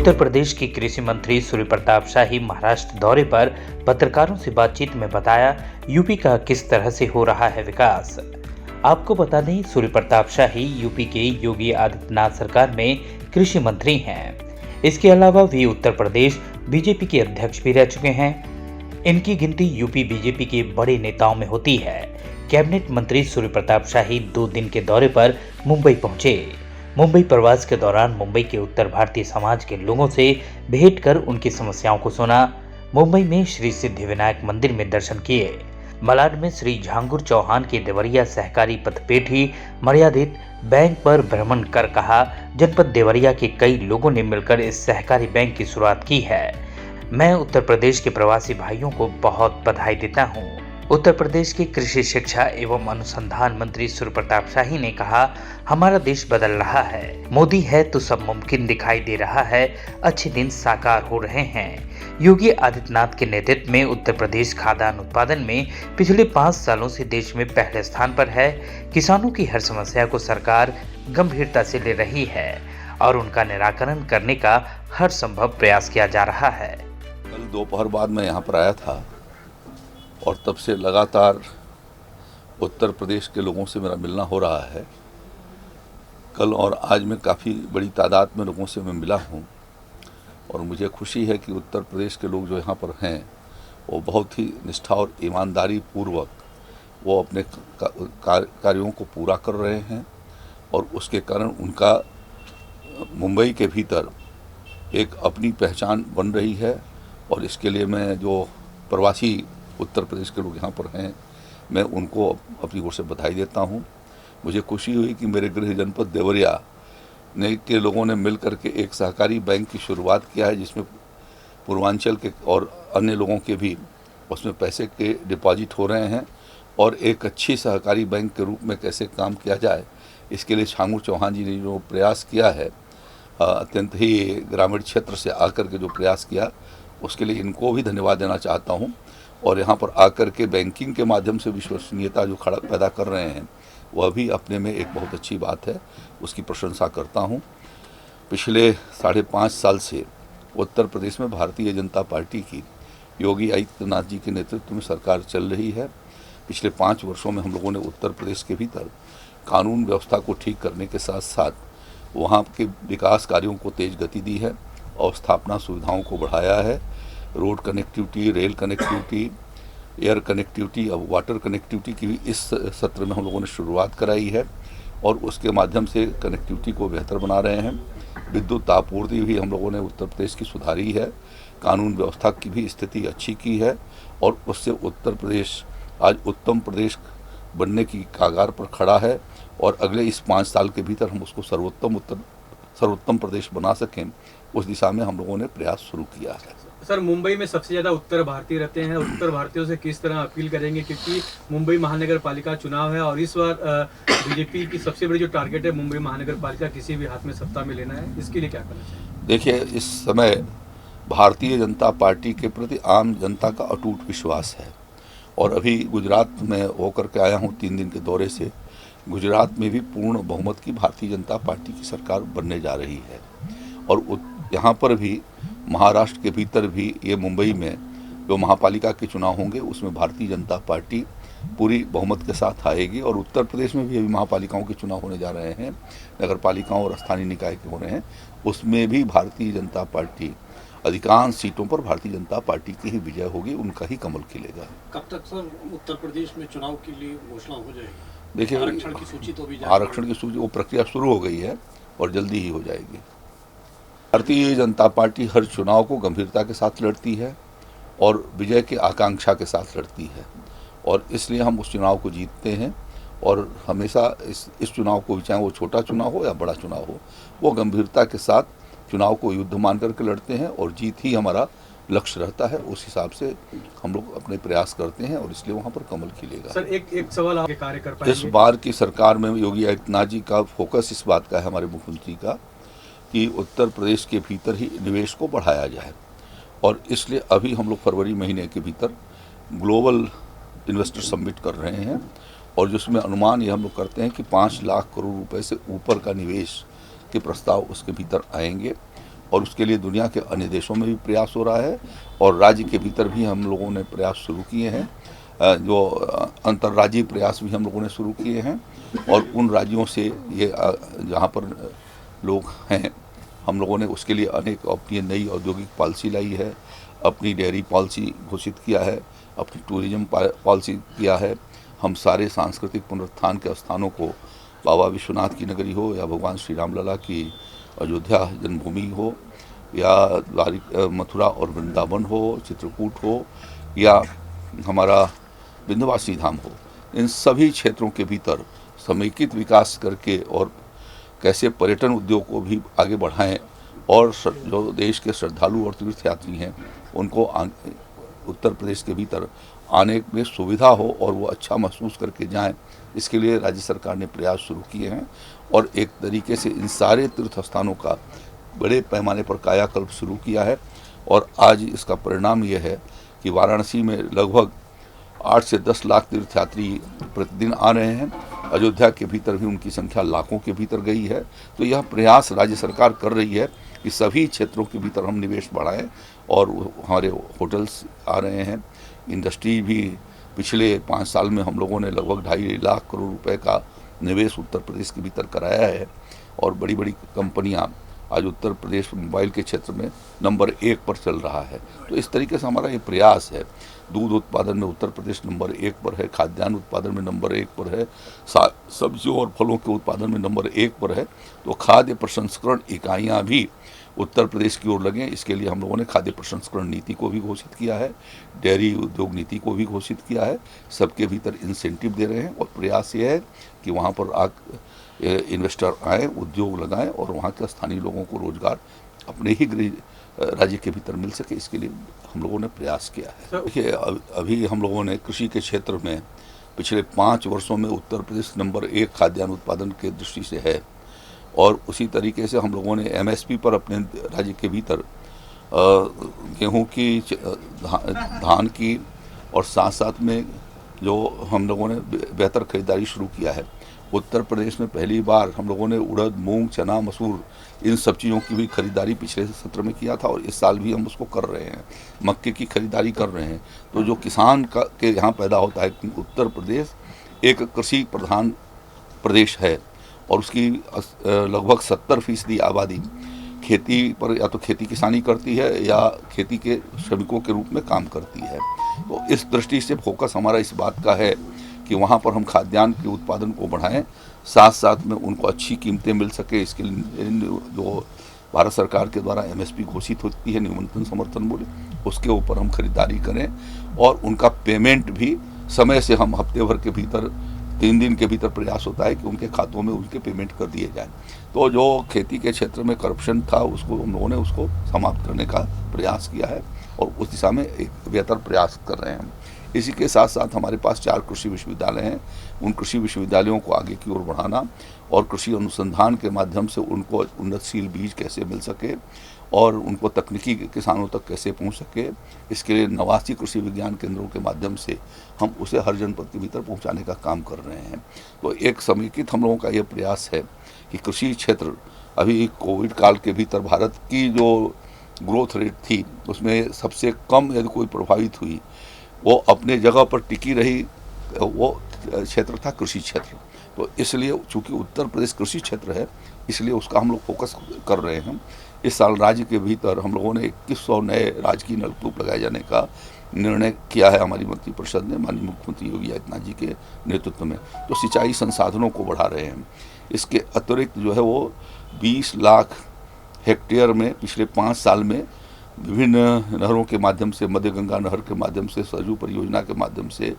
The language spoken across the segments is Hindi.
उत्तर प्रदेश के कृषि मंत्री सूर्य प्रताप शाही महाराष्ट्र दौरे पर पत्रकारों से बातचीत में बताया यूपी का किस तरह से हो रहा है विकास। आपको बता दें, सूर्य प्रताप शाही यूपी के योगी आदित्यनाथ सरकार में कृषि मंत्री हैं। इसके अलावा वे उत्तर प्रदेश बीजेपी के अध्यक्ष भी रह चुके हैं। इनकी गिनती यूपी बीजेपी के बड़े नेताओं में होती है। कैबिनेट मंत्री सूर्य प्रताप शाही 2 दिन के दौरे पर मुंबई पहुंचे। मुंबई प्रवास के दौरान मुंबई के उत्तर भारतीय समाज के लोगों से भेंट कर उनकी समस्याओं को सुना। मुंबई में श्री सिद्धिविनायक मंदिर में दर्शन किए। मलाड में श्री झांगुर चौहान के देवरिया सहकारी पथपेठी मर्यादित बैंक पर भ्रमण कर कहा, जनपद देवरिया के कई लोगों ने मिलकर इस सहकारी बैंक की शुरुआत की है। मैं उत्तर प्रदेश के प्रवासी भाइयों को बहुत बधाई देता हूँ। उत्तर प्रदेश के कृषि शिक्षा एवं अनुसंधान मंत्री सूर्य प्रताप शाही ने कहा, हमारा देश बदल रहा है। मोदी है तो सब मुमकिन दिखाई दे रहा है। अच्छे दिन साकार हो रहे हैं। योगी आदित्यनाथ के नेतृत्व में उत्तर प्रदेश खाद्यान्न उत्पादन में पिछले 5 सालों से देश में पहले स्थान पर है। किसानों की हर समस्या को सरकार गंभीरता से ले रही है और उनका निराकरण करने का हर संभव प्रयास किया जा रहा है। कल दोपहर बाद मैं यहाँ पर आया था और तब से लगातार उत्तर प्रदेश के लोगों से मेरा मिलना हो रहा है। कल और आज में काफ़ी बड़ी तादाद में लोगों से मैं मिला हूँ और मुझे खुशी है कि उत्तर प्रदेश के लोग जो यहाँ पर हैं वो बहुत ही निष्ठा और ईमानदारी पूर्वक वो अपने कार्यों को पूरा कर रहे हैं और उसके कारण उनका मुंबई के भीतर एक अपनी पहचान बन रही है। और इसके लिए मैं जो प्रवासी उत्तर प्रदेश के लोग यहाँ पर हैं, मैं उनको अपनी ओर से बधाई देता हूँ। मुझे खुशी हुई कि मेरे गृह जनपद देवरिया के लोगों ने मिल करके एक सहकारी बैंक की शुरुआत किया है, जिसमें पूर्वांचल के और अन्य लोगों के भी उसमें पैसे के डिपॉजिट हो रहे हैं। और एक अच्छी सहकारी बैंक के रूप में कैसे काम किया जाए, इसके लिए झांगुर चौहान जी ने जो प्रयास किया है, अत्यंत ही ग्रामीण क्षेत्र से आकर के जो प्रयास किया, उसके लिए इनको भी धन्यवाद देना चाहता हूँ। और यहाँ पर आकर के बैंकिंग के माध्यम से विश्वसनीयता जो खड़ा पैदा कर रहे हैं, वह भी अपने में एक बहुत अच्छी बात है, उसकी प्रशंसा करता हूँ। पिछले 5.5 साल से उत्तर प्रदेश में भारतीय जनता पार्टी की योगी आदित्यनाथ जी के नेतृत्व में सरकार चल रही है। पिछले 5 वर्षों में हम लोगों ने उत्तर प्रदेश के भीतर कानून व्यवस्था को ठीक करने के साथ साथ वहाँ के विकास कार्यों को तेज गति दी है और स्थापना सुविधाओं को बढ़ाया है। Road connectivity, rail connectivity, air connectivity, अब वाटर कनेक्टिविटी की भी इस सत्र में हम लोगों ने शुरुआत कराई है और उसके माध्यम से कनेक्टिविटी को बेहतर बना रहे हैं। विद्युत आपूर्ति भी हम लोगों ने उत्तर प्रदेश की सुधारी है। कानून व्यवस्था की भी स्थिति अच्छी की है और उससे उत्तर प्रदेश आज उत्तम प्रदेश बनने की कागार पर खड़ा है। और अगले इस 5 साल के भीतर हम उसको सर्वोत्तम प्रदेश बना सकें, उस दिशा में हम लोगों ने प्रयास शुरू किया है। सर, मुंबई में सबसे ज़्यादा उत्तर भारतीय रहते हैं। उत्तर भारतीयों से किस तरह अपील करेंगे, क्योंकि मुंबई महानगर पालिका चुनाव है और इस बार बीजेपी की सबसे बड़ी जो टारगेट है मुंबई महानगर पालिका किसी भी हाथ में सत्ता में लेना है, इसके लिए क्या करना चाहिए? देखिए, इस समय भारतीय जनता पार्टी के प्रति आम जनता का अटूट विश्वास है और अभी गुजरात में होकर के आया हूँ 3 दिन के दौरे से। गुजरात में भी पूर्ण बहुमत की भारतीय जनता पार्टी की सरकार बनने जा रही है और यहाँ पर भी महाराष्ट्र के भीतर भी ये मुंबई में जो महापालिका के चुनाव होंगे उसमें भारतीय जनता पार्टी पूरी बहुमत के साथ आएगी। और उत्तर प्रदेश में भी अभी महापालिकाओं के चुनाव होने जा रहे हैं, नगर पालिकाओं और स्थानीय निकाय के हो रहे हैं, उसमें भी भारतीय जनता पार्टी अधिकांश सीटों पर भारतीय जनता पार्टी की ही विजय होगी, उनका ही कमल खिलेगा। कब तक सर उत्तर प्रदेश में चुनाव के लिए घोषणा हो जाएगी? देखिए, आरक्षण की सूची तो भी आरक्षण की सूची वो प्रक्रिया शुरू हो गई है और जल्दी ही हो जाएगी। भारतीय जनता पार्टी हर चुनाव को गंभीरता के साथ लड़ती है और विजय की आकांक्षा के साथ लड़ती है और इसलिए हम उस चुनाव को जीतते हैं। और हमेशा इस चुनाव को, चाहे वो छोटा चुनाव हो या बड़ा चुनाव हो, वो गंभीरता के साथ चुनाव को युद्ध मान करके लड़ते हैं और जीत ही हमारा लक्ष्य रहता है। उस हिसाब से हम लोग अपने प्रयास करते हैं और इसलिए वहाँ पर कमल खिलेगा। सर, एक सवाल आपके कार्य कर पाएंगे? इस बार की सरकार में योगी आदित्यनाथ जी का फोकस इस बात का है, हमारे मुख्यमंत्री का, कि उत्तर प्रदेश के भीतर ही निवेश को बढ़ाया जाए और इसलिए अभी हम लोग फरवरी महीने के भीतर ग्लोबल इन्वेस्टर समिट कर रहे हैं और जिसमें अनुमान ये हम लोग करते हैं कि 5 लाख करोड़ रुपए से ऊपर का निवेश के प्रस्ताव उसके भीतर आएंगे और उसके लिए दुनिया के अन्य देशों में भी प्रयास हो रहा है और राज्य के भीतर भी हम लोगों ने प्रयास शुरू किए हैं। जो अंतर्राज्यीय प्रयास भी हम लोगों ने शुरू किए हैं और उन राज्यों से ये जहाँ पर लोग हैं हम लोगों ने उसके लिए अनेक अपनी नई औद्योगिक पॉलिसी लाई है, अपनी डेयरी पॉलिसी घोषित किया है, अपनी टूरिज्म पॉलिसी किया है। हम सारे सांस्कृतिक पुनरुत्थान के स्थानों को बाबा विश्वनाथ की नगरी हो या भगवान श्री राम लला की अयोध्या जन्मभूमि हो या मथुरा और वृंदावन हो, चित्रकूट हो या हमारा विंध्यवासिनी धाम हो, इन सभी क्षेत्रों के भीतर समेकित विकास करके और कैसे पर्यटन उद्योग को भी आगे बढ़ाएं और जो देश के श्रद्धालु और तीर्थयात्री हैं उनको उत्तर प्रदेश के भीतर आने में सुविधा हो और वो अच्छा महसूस करके जाएं, इसके लिए राज्य सरकार ने प्रयास शुरू किए हैं और एक तरीके से इन सारे तीर्थ स्थानों का बड़े पैमाने पर कायाकल्प शुरू किया है। और आज इसका परिणाम यह है कि वाराणसी में लगभग 8 से 10 लाख तीर्थयात्री प्रतिदिन आ रहे हैं। अयोध्या के भीतर भी उनकी संख्या लाखों के भीतर गई है। तो यह प्रयास राज्य सरकार कर रही है कि सभी क्षेत्रों के भीतर हम निवेश बढ़ाएं और हमारे होटल्स आ रहे हैं। इंडस्ट्री भी पिछले 5 साल में हम लोगों ने लगभग 2.5 लाख करोड़ रुपए का निवेश उत्तर प्रदेश के भीतर कराया है और बड़ी बड़ी कंपनियां आज उत्तर प्रदेश मोबाइल के क्षेत्र में नंबर 1 पर चल रहा है। तो इस तरीके से हमारा ये प्रयास है। दूध उत्पादन में उत्तर प्रदेश नंबर 1 पर है, खाद्यान्न उत्पादन में नंबर 1 पर है, सब्जियों और फलों के उत्पादन में नंबर 1 पर है। तो खाद्य प्रसंस्करण इकाइयाँ भी उत्तर प्रदेश की ओर लगें, इसके लिए हम लोगों ने खाद्य प्रसंस्करण नीति को भी घोषित किया है, डेयरी उद्योग नीति को भी घोषित किया है। सबके भीतर इंसेंटिव दे रहे हैं और प्रयास ये है कि वहाँ पर इन्वेस्टर आएँ, उद्योग लगाएं और वहाँ के स्थानीय लोगों को रोजगार अपने ही गृह राज्य के भीतर मिल सके, इसके लिए हम लोगों ने प्रयास किया है। देखिए, अभी हम लोगों ने कृषि के क्षेत्र में पिछले 5 वर्षों में उत्तर प्रदेश नंबर 1 खाद्यान्न उत्पादन के दृष्टि से है और उसी तरीके से हम लोगों ने MSP पर अपने राज्य के भीतर गेहूं की, धान की और साथ साथ में जो हम लोगों ने बेहतर खरीदारी शुरू किया है। उत्तर प्रदेश में पहली बार हम लोगों ने उड़द, मूंग, चना, मसूर इन सब चीज़ों की भी खरीदारी पिछले सत्र में किया था और इस साल भी हम उसको कर रहे हैं। मक्के की खरीदारी कर रहे हैं। तो जो किसान के यहाँ पैदा होता है, उत्तर प्रदेश एक कृषि प्रधान प्रदेश है और उसकी लगभग 70% आबादी खेती पर या तो खेती किसानी करती है या खेती के श्रमिकों के रूप में काम करती है। तो इस दृष्टि से फोकस हमारा इस बात का है कि वहाँ पर हम खाद्यान्न के उत्पादन को बढ़ाएं, साथ साथ में उनको अच्छी कीमतें मिल सके। इसके लिए जो भारत सरकार के द्वारा MSP घोषित होती है, न्यूनतम समर्थन मूल्य, उसके ऊपर हम खरीदारी करें और उनका पेमेंट भी समय से हम हफ्ते भर के भीतर 3 दिन के भीतर प्रयास होता है कि उनके खातों में उनके पेमेंट कर दिए जाए। तो जो खेती के क्षेत्र में करप्शन था उसको हम लोगों ने उसको समाप्त करने का प्रयास किया है और उस दिशा में एक बेहतर प्रयास कर रहे हैं। इसी के साथ साथ हमारे पास 4 कृषि विश्वविद्यालय हैं। उन कृषि विश्वविद्यालयों को आगे की ओर बढ़ाना और कृषि अनुसंधान के माध्यम से उनको उन्नतशील बीज कैसे मिल सके और उनको तकनीकी किसानों तक कैसे पहुंच सके, इसके लिए 89 कृषि विज्ञान केंद्रों के माध्यम से हम उसे हर जनपद के भीतर पहुंचाने का काम कर रहे हैं। तो एक समेकित हम लोगों का ये प्रयास है कि कृषि क्षेत्र अभी कोविड काल के भीतर भारत की जो ग्रोथ रेट थी उसमें सबसे कम यदि कोई प्रभावित हुई वो अपने जगह पर टिकी रही, वो क्षेत्र था कृषि क्षेत्र। तो इसलिए चूँकि उत्तर प्रदेश कृषि क्षेत्र है इसलिए उसका हम लोग फोकस कर रहे हैं। इस साल राज्य के भीतर हम लोगों ने 2100 नए राजकीय नलकूप लगाए जाने का निर्णय किया है हमारी मंत्रिपरिषद ने, माननीय मुख्यमंत्री योगी आदित्यनाथ जी के नेतृत्व में। तो सिंचाई संसाधनों को बढ़ा रहे हैं। इसके अतिरिक्त जो है वो 20 लाख हेक्टेयर में पिछले 5 साल में विभिन्न नहरों के माध्यम से, मध्य गंगा नहर के माध्यम से, सरयू परियोजना के माध्यम से,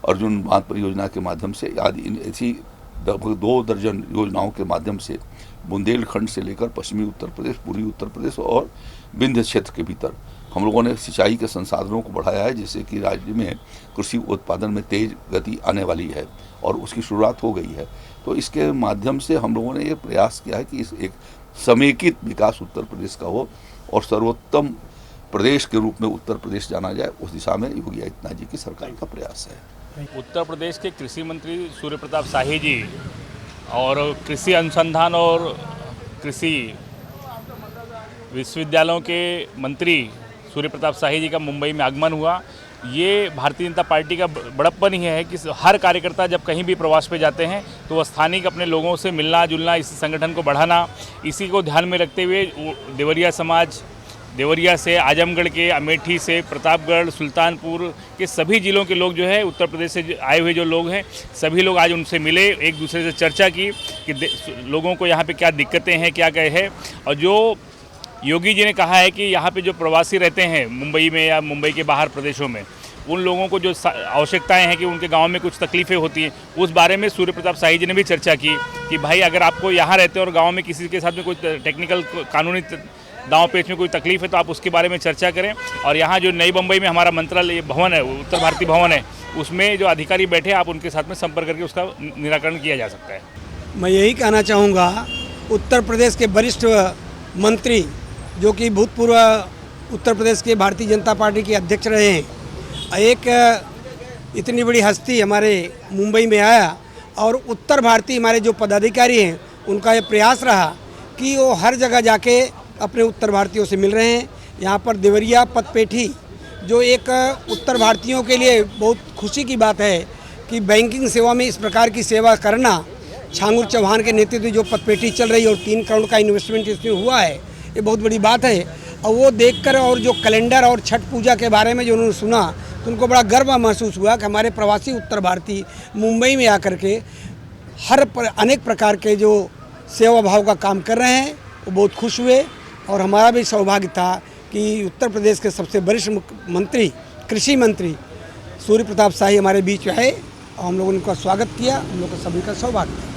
अर्जुन बांध परियोजना के माध्यम से आदि ऐसी लगभग 2 दर्जन योजनाओं के माध्यम से बुंदेलखंड से लेकर पश्चिमी उत्तर प्रदेश, पूर्वी उत्तर प्रदेश और विंध्य क्षेत्र के भीतर हम लोगों ने सिंचाई के संसाधनों को बढ़ाया है, जिससे कि राज्य में कृषि उत्पादन में तेज गति आने वाली है और उसकी शुरुआत हो गई है। तो इसके माध्यम से हम लोगों ने ये प्रयास किया है कि इस एक समेकित विकास उत्तर प्रदेश का हो और सर्वोत्तम प्रदेश के रूप में उत्तर प्रदेश जाना जाए, उस दिशा में योगी आदित्यनाथ जी की सरकार का प्रयास है। उत्तर प्रदेश के कृषि मंत्री सूर्य प्रताप शाही जी और कृषि अनुसंधान और कृषि विश्वविद्यालयों के मंत्री सूर्य प्रताप शाही जी का मुंबई में आगमन हुआ। ये भारतीय जनता पार्टी का बड़प्पन ही है कि हर कार्यकर्ता जब कहीं भी प्रवास पे जाते हैं तो वह स्थानिक अपने लोगों से मिलना जुलना, इस संगठन को बढ़ाना, इसी को ध्यान में रखते हुए देवरिया समाज, देवरिया से, आजमगढ़ के, अमेठी से, प्रतापगढ़, सुल्तानपुर के सभी ज़िलों के लोग जो है, उत्तर प्रदेश से आए हुए जो लोग हैं, सभी लोग आज उनसे मिले, एक दूसरे से चर्चा की कि लोगों को यहाँ पे क्या दिक्कतें हैं, क्या क्या है। और जो योगी जी ने कहा है कि यहाँ पे जो प्रवासी रहते हैं मुंबई में या मुंबई के बाहर प्रदेशों में, उन लोगों को जो आवश्यकताएं हैं कि उनके गांव में कुछ तकलीफ़ें होती हैं, उस बारे में सूर्य प्रताप शाही जी ने भी चर्चा की कि भाई अगर आपको यहाँ रहते हैं और गांव में किसी के साथ में कोई टेक्निकल कानूनी दांव पेच में कोई तकलीफ है तो आप उसके बारे में चर्चा करें। और यहाँ जो नई मुंबई में हमारा मंत्रालय भवन है, उत्तर भारतीय भवन है, उसमें जो अधिकारी बैठे आप उनके साथ में संपर्क करके उसका निराकरण किया जा सकता है। मैं यही कहना चाहूँगा, उत्तर प्रदेश के वरिष्ठ मंत्री जो कि भूतपूर्व उत्तर प्रदेश के भारतीय जनता पार्टी के अध्यक्ष रहे हैं, एक इतनी बड़ी हस्ती हमारे मुंबई में आया और उत्तर भारतीय हमारे जो पदाधिकारी हैं उनका ये प्रयास रहा कि वो हर जगह जाके अपने उत्तर भारतीयों से मिल रहे हैं। यहाँ पर देवरिया पतपेठी जो एक उत्तर भारतीयों के लिए बहुत खुशी की बात है कि बैंकिंग सेवा में इस प्रकार की सेवा करना, छांगुर चौहान के नेतृत्व जो पतपेठी चल रही है और 3 करोड़ का इन्वेस्टमेंट इसमें हुआ है, ये बहुत बड़ी बात है। और वो देखकर और जो कैलेंडर और छठ पूजा के बारे में जो उन्होंने सुना तो उनको बड़ा गर्व महसूस हुआ कि हमारे प्रवासी उत्तर भारतीय मुंबई में आकर के अनेक प्रकार के जो सेवा भाव का काम कर रहे हैं, वो बहुत खुश हुए। और हमारा भी सौभाग्य था कि उत्तर प्रदेश के सबसे वरिष्ठ मंत्री, कृषि मंत्री सूर्य प्रताप शाही हमारे बीच आए और हम लोगों ने उनका स्वागत किया। हम लोग का सभी का सौभाग्य था।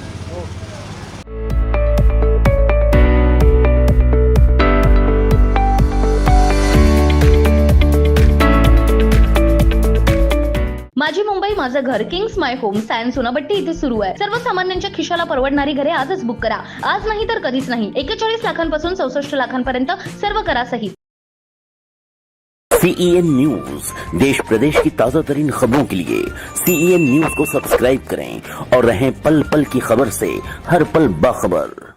माझी मुंबई माझं घर, Kings my home, science Sonapatti इथे सुरू आहे। सर्वसामान्यांच्या खिशाला परवडणारी घरे आजच बुक करा। आज नाही तर कधीच नाही। 41 लाखांपासून 64 लाखांपर्यंत सर्व करा सहित। CEN न्यूज, देश प्रदेश की ताजा तरीन खबरों के लिए CEN न्यूज को सब्सक्राइब करें और रहें पल पल की खबर से हर पल बाखबर।